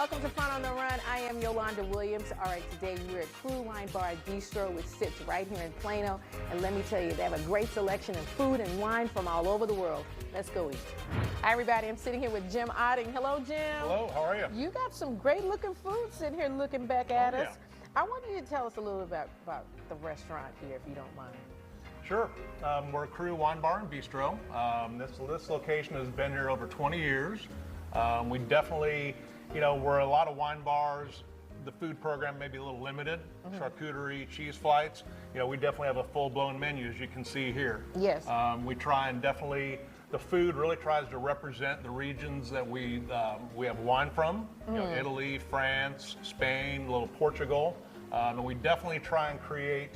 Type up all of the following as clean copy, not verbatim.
Welcome to Fun on the Run. I am Yolanda Williams. All right, today we're at CRÚ Wine Bar Bistro, which sits right here in Plano. And let me tell you, they have a great selection of food and wine from all over the world. Let's go eat. Hi, everybody. I'm sitting here with Jim Otting. Hello, Jim. Hello, how are you? You got some great looking food sitting here looking back at us. I want you to tell us a little bit about the restaurant here, if you don't mind. Sure. We're at CRÚ Wine Bar Bistro. This location has been here over 20 years. We definitely, we're a lot of wine bars. The food program may be a little limited. Charcuterie, cheese flights. We definitely have a full-blown menu, as you can see here. Yes. We try and definitely, the food really tries to represent the regions that we have wine from. Italy, France, Spain, a little Portugal. And we definitely try and create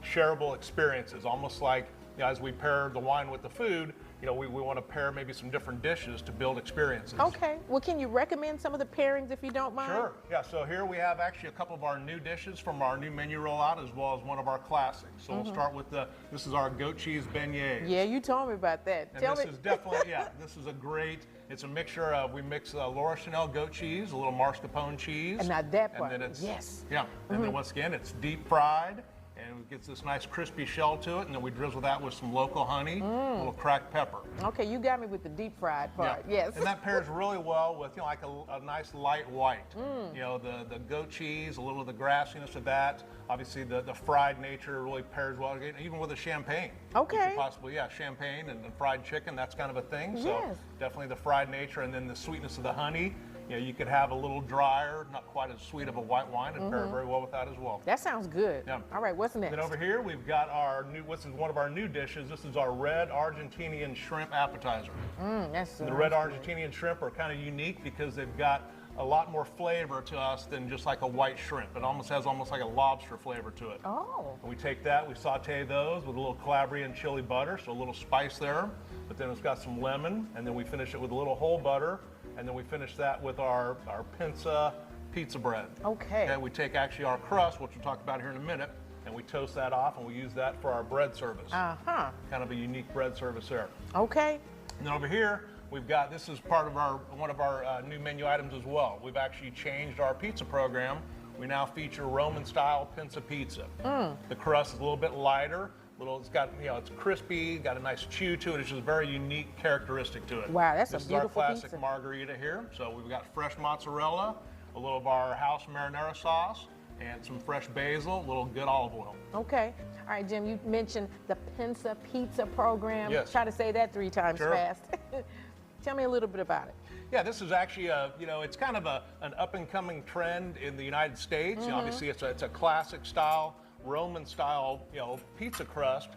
shareable experiences, almost like as we pair the wine with the food, we want to pair maybe some different dishes to build experiences. Okay. Well, can you recommend some of the pairings if you don't mind? Sure. Yeah. So here we have actually a couple of our new dishes from our new menu rollout, as well as one of our classics. So we'll start with this is our goat cheese beignets. Yeah, you told me about that. And this is definitely, this is a great, it's a mixture of, we mix Laura Chanel goat cheese, a little mascarpone cheese. And now that part, and then it's, yes. Yeah. And then once again, it's deep fried. And it gets this nice crispy shell to it, and then we drizzle that with some local honey, a little cracked pepper. Okay, you got me with the deep fried part, yes. And that pairs really well with, like a nice light white. The goat cheese, a little of the grassiness of that. Obviously, the fried nature really pairs well, even with a champagne. Okay. Possibly, champagne and fried chicken, that's kind of a thing. So definitely the fried nature, and then the sweetness of the honey. You could have a little drier, not quite as sweet of a white wine, and pair very well with that as well. That sounds good. Yeah. All right, what's next? Then over here, we've got this is one of our new dishes. This is our red Argentinian shrimp appetizer. The red Argentinian shrimp are kind of unique because they've got a lot more flavor to us than just like a white shrimp. It almost has like a lobster flavor to it. Oh. And we take that, we saute those with a little Calabrian chili butter, so a little spice there. But then it's got some lemon, and then we finish it with a little whole butter. And then we finish that with our pinza pizza bread. Okay. And we take actually our crust, which we'll talk about here in a minute, and we toast that off, and we use that for our bread service. Kind of a unique bread service there. Okay. And then over here, we've got, this is part of one of our new menu items as well. We've actually changed our pizza program. We now feature Roman-style pinza pizza. The crust is a little bit lighter. It's got, it's crispy, got a nice chew to it. It's just very unique characteristic to it. Wow, that's a beautiful This is our classic pizza. Margarita here. So we've got fresh mozzarella, a little of our house marinara sauce, and some fresh basil, a little good olive oil. Okay. All right, Jim, you mentioned the Pinza Pizza program. Yes. Try to say that 3 times fast. Tell me a little bit about it. Yeah, this is actually it's kind of an up-and-coming trend in the United States. Obviously, it's a classic style, Roman style, pizza crust.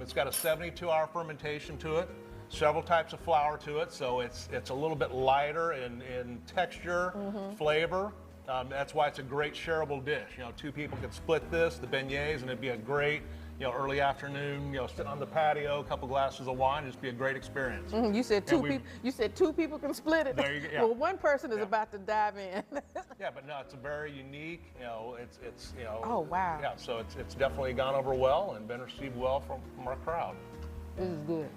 It's got a 72-hour fermentation to it, several types of flour to it, so it's a little bit lighter in texture, flavor. That's why it's a great shareable dish. 2 people could split this, the beignets, and it'd be a great, early afternoon, sitting on the patio, a couple glasses of wine, just be a great experience. You said two people. You said 2 people can split it. There you go. Yeah. Well, one person is about to dive in. Yeah, but no, it's a very unique. It's Oh wow. Yeah, so it's definitely gone over well and been received well from our crowd. This is good.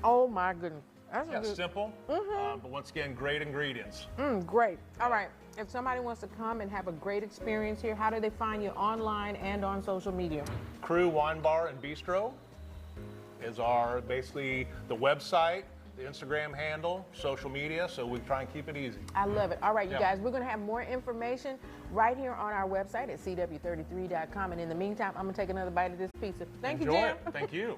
Oh my goodness. That's good. Simple, but once again, great ingredients. Great. All right. If somebody wants to come and have a great experience here, how do they find you online and on social media? CRÚ Wine Bar and Bistro is basically the website, the Instagram handle, social media, so we try and keep it easy. I love it. All right, you guys, we're going to have more information right here on our website at cw33.com. And in the meantime, I'm going to take another bite of this pizza. Thank you, Jim. Enjoy it. Thank you.